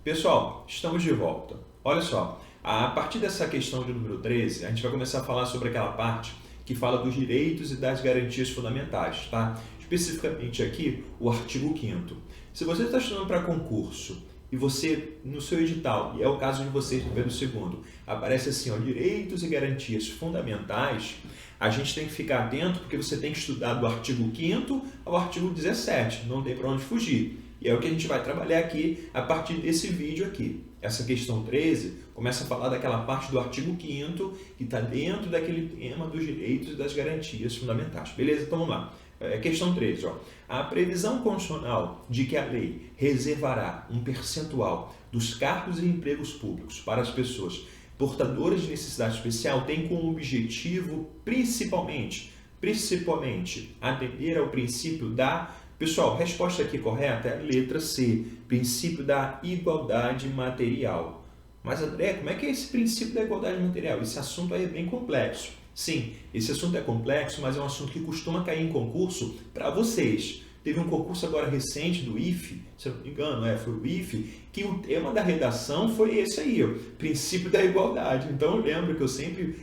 Pessoal, estamos de volta. Olha só, a partir dessa questão de número 13, a gente vai começar a falar sobre aquela parte que fala dos direitos e das garantias fundamentais, tá? Especificamente aqui, o artigo 5º. Se você está estudando para concurso e você, no seu edital, e é o caso de vocês no segundo, aparece assim, ó, direitos e garantias fundamentais, a gente tem que ficar atento porque você tem que estudar do artigo 5º ao artigo 17, não tem para onde fugir. E é o que a gente vai trabalhar aqui a partir desse vídeo aqui. Essa questão 13 começa a falar daquela parte do artigo 5º que está dentro daquele tema dos direitos e das garantias fundamentais. Beleza? Então vamos lá. Questão 13. Ó. A previsão constitucional de que a lei reservará um percentual dos cargos e empregos públicos para as pessoas portadoras de necessidade especial tem como objetivo principalmente atender ao princípio da... Pessoal, resposta aqui correta é a letra C, princípio da igualdade material. Mas André, como é que é esse princípio da igualdade material? Esse assunto aí é bem complexo. Sim, esse assunto é complexo, mas é um assunto que costuma cair em concurso para vocês. Teve um concurso agora recente do IFE, se eu não me engano, foi o IFE, que o tema da redação foi esse aí, ó, princípio da igualdade. Então eu lembro que eu sempre,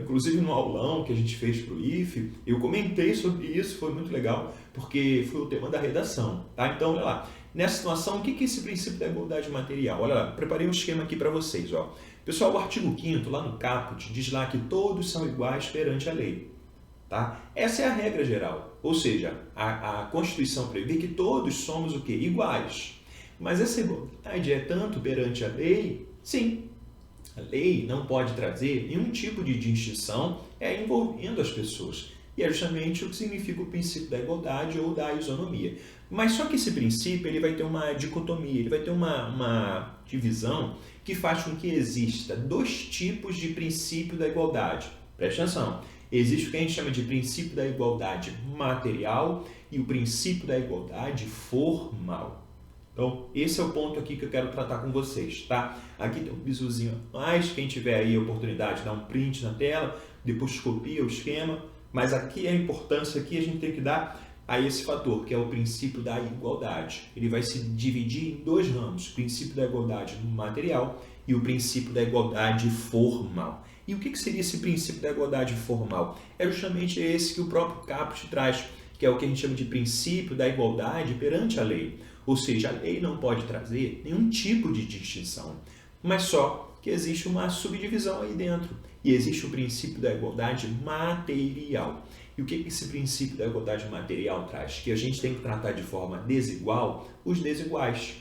inclusive no aulão que a gente fez para o IFE, eu comentei sobre isso, foi muito legal, porque foi o tema da redação. Tá? Então, olha lá, nessa situação, o que é esse princípio da igualdade material? Olha lá, preparei um esquema aqui para vocês. Ó. Pessoal, o artigo 5º, lá no caput, diz lá que todos são iguais perante a lei. Tá? Essa é a regra geral, ou seja, a Constituição prevê que todos somos o quê? Iguais. Mas essa igualdade é tanto perante a lei? Sim. A lei não pode trazer nenhum tipo de distinção envolvendo as pessoas. E é justamente o que significa o princípio da igualdade ou da isonomia. Mas só que esse princípio ele vai ter uma dicotomia, ele vai ter uma divisão que faz com que exista dois tipos de princípio da igualdade. Preste atenção. Existe o que a gente chama de princípio da igualdade material e o princípio da igualdade formal. Então, esse é o ponto aqui que eu quero tratar com vocês, tá? Aqui tem um bisuzinho a mais, quem tiver aí a oportunidade, dá um print na tela, depois copia o esquema, mas aqui a importância que a gente tem que dar a esse fator, que é o princípio da igualdade. Ele vai se dividir em dois ramos, o princípio da igualdade material e o princípio da igualdade formal. E o que seria esse princípio da igualdade formal? É justamente esse que o próprio caput traz, que é o que a gente chama de princípio da igualdade perante a lei. Ou seja, a lei não pode trazer nenhum tipo de distinção, mas só que existe uma subdivisão aí dentro. E existe o princípio da igualdade material. E o que esse princípio da igualdade material traz? Que a gente tem que tratar de forma desigual os desiguais.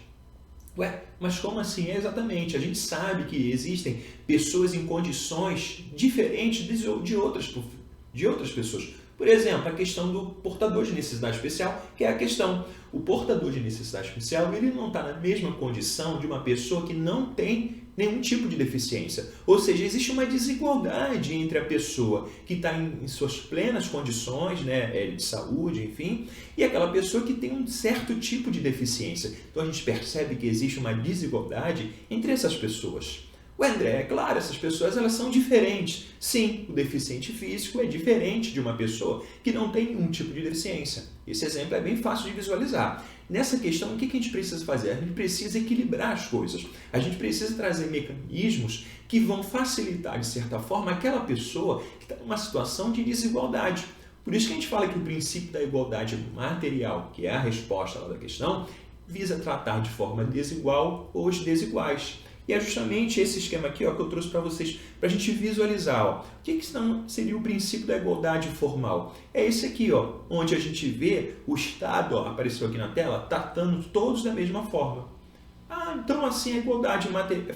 Ué, mas como assim? Exatamente, a gente sabe que existem pessoas em condições diferentes de outras pessoas. Por exemplo, a questão do portador de necessidade especial, que é a questão, o portador de necessidade especial, ele não está na mesma condição de uma pessoa que não tem nenhum tipo de deficiência. Ou seja, existe uma desigualdade entre a pessoa que está em suas plenas condições, né, de saúde, enfim, e aquela pessoa que tem um certo tipo de deficiência. Então a gente percebe que existe uma desigualdade entre essas pessoas. O André, é claro, essas pessoas elas são diferentes. Sim, o deficiente físico é diferente de uma pessoa que não tem nenhum tipo de deficiência. Esse exemplo é bem fácil de visualizar. Nessa questão, o que a gente precisa fazer? A gente precisa equilibrar as coisas. A gente precisa trazer mecanismos que vão facilitar, de certa forma, aquela pessoa que está numa situação de desigualdade. Por isso que a gente fala que o princípio da igualdade material, que é a resposta lá da questão, visa tratar de forma desigual os desiguais. E é justamente esse esquema aqui, ó, que eu trouxe para vocês, para a gente visualizar. Ó. O que seria o princípio da igualdade formal? É esse aqui, ó, onde a gente vê o Estado, ó, apareceu aqui na tela, tratando todos da mesma forma. Ah, então assim a igualdade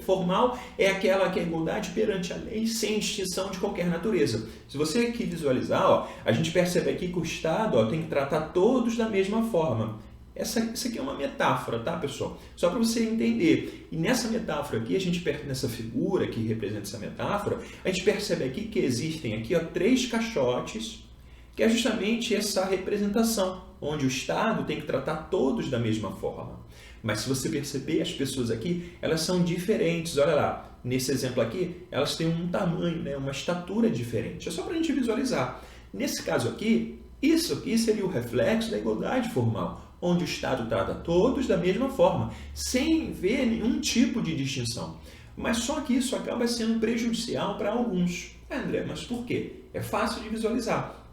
formal é aquela que é a igualdade perante a lei sem distinção de qualquer natureza. Se você aqui visualizar, ó, a gente percebe aqui que o Estado, ó, tem que tratar todos da mesma forma. Isso aqui é uma metáfora, tá, pessoal? Só para você entender. E nessa metáfora aqui, nessa figura que representa essa metáfora, a gente percebe aqui que existem aqui, ó, 3 caixotes, que é justamente essa representação, onde o Estado tem que tratar todos da mesma forma. Mas se você perceber, as pessoas aqui, elas são diferentes. Olha lá, nesse exemplo aqui, elas têm um tamanho, né, uma estatura diferente. É só para a gente visualizar. Nesse caso aqui, isso aqui seria o reflexo da igualdade formal. onde o Estado trata todos da mesma forma, sem ver nenhum tipo de distinção. Mas só que isso acaba sendo prejudicial para alguns. André, mas por quê? É fácil de visualizar.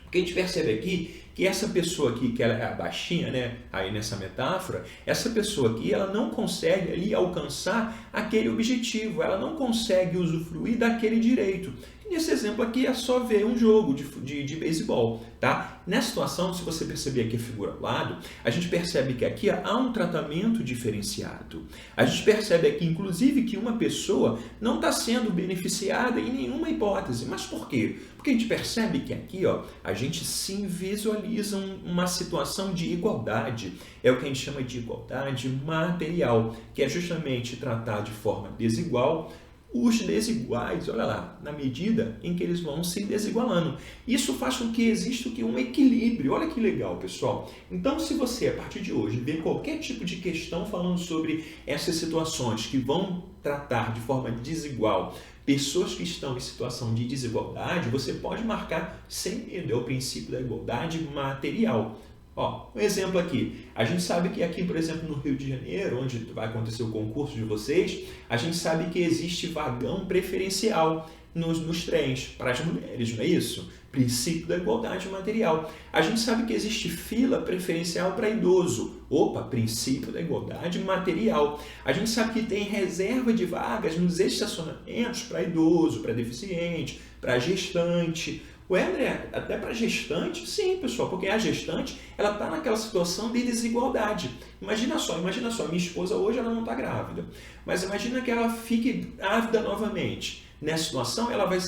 Porque a gente percebe aqui que essa pessoa aqui, que ela é a baixinha, né, aí nessa metáfora, essa pessoa aqui, ela não consegue ali alcançar aquele objetivo, ela não consegue usufruir daquele direito. Nesse exemplo aqui é só ver um jogo de beisebol, tá? Nessa situação, se você perceber aqui a figura ao lado, a gente percebe que aqui há um tratamento diferenciado. A gente percebe aqui, inclusive, que uma pessoa não está sendo beneficiada em nenhuma hipótese. Mas por quê? Porque a gente percebe que aqui, ó, a gente sim visualiza uma situação de igualdade. É o que a gente chama de igualdade material, que é justamente tratar de forma desigual os desiguais, olha lá, na medida em que eles vão se desigualando. Isso faz com que exista um equilíbrio. Olha que legal, pessoal. Então, se você, a partir de hoje, ver qualquer tipo de questão falando sobre essas situações que vão tratar de forma desigual pessoas que estão em situação de desigualdade, você pode marcar sem medo. É o princípio da igualdade material. Ó, um exemplo aqui, a gente sabe que aqui, por exemplo, no Rio de Janeiro, onde vai acontecer o concurso de vocês, a gente sabe que existe vagão preferencial nos trens para as mulheres, não é isso? Princípio da igualdade material. A gente sabe que existe fila preferencial para idoso. Opa, princípio da igualdade material. A gente sabe que tem reserva de vagas nos estacionamentos para idoso, para deficiente, para gestante. Ué, André, até para gestante? Sim, pessoal, porque a gestante ela está naquela situação de desigualdade. Imagina só, minha esposa hoje ela não está grávida, mas imagina que ela fique grávida novamente. Nessa situação, ela vai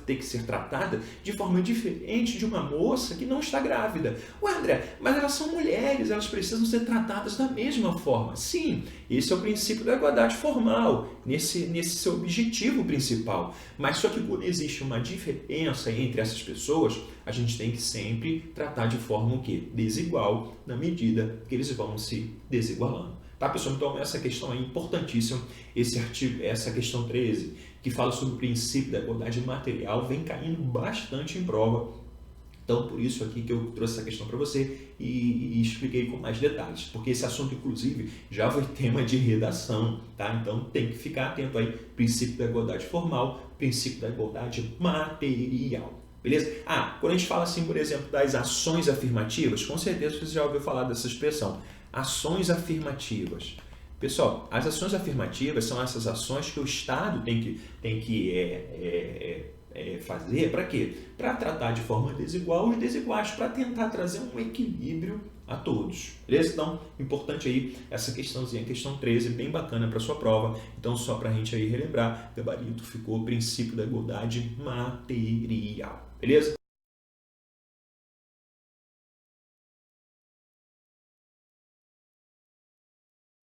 ter que ser tratada de forma diferente de uma moça que não está grávida. Ué, André, mas elas são mulheres, elas precisam ser tratadas da mesma forma. Sim, esse é o princípio da igualdade formal, nesse seu objetivo principal. Mas só que quando existe uma diferença entre essas pessoas, a gente tem que sempre tratar de forma o quê? Desigual, na medida que eles vão se desigualando. Tá, pessoal? Então, essa questão é importantíssima, essa questão 13, que fala sobre o princípio da igualdade material, vem caindo bastante em prova. Então, por isso aqui que eu trouxe essa questão para você e expliquei com mais detalhes, porque esse assunto, inclusive, já foi tema de redação, tá? Então, tem que ficar atento aí, princípio da igualdade formal, princípio da igualdade material. Beleza? Quando a gente fala assim, por exemplo, das ações afirmativas, com certeza você já ouviu falar dessa expressão. Ações afirmativas. Pessoal, as ações afirmativas são essas ações que o Estado tem que fazer para quê? Para tratar de forma desigual os desiguais, para tentar trazer um equilíbrio a todos. Beleza? Então, importante aí essa questãozinha, questão 13, bem bacana para sua prova. Então, só para a gente aí relembrar, gabarito ficou o princípio da igualdade material. Beleza?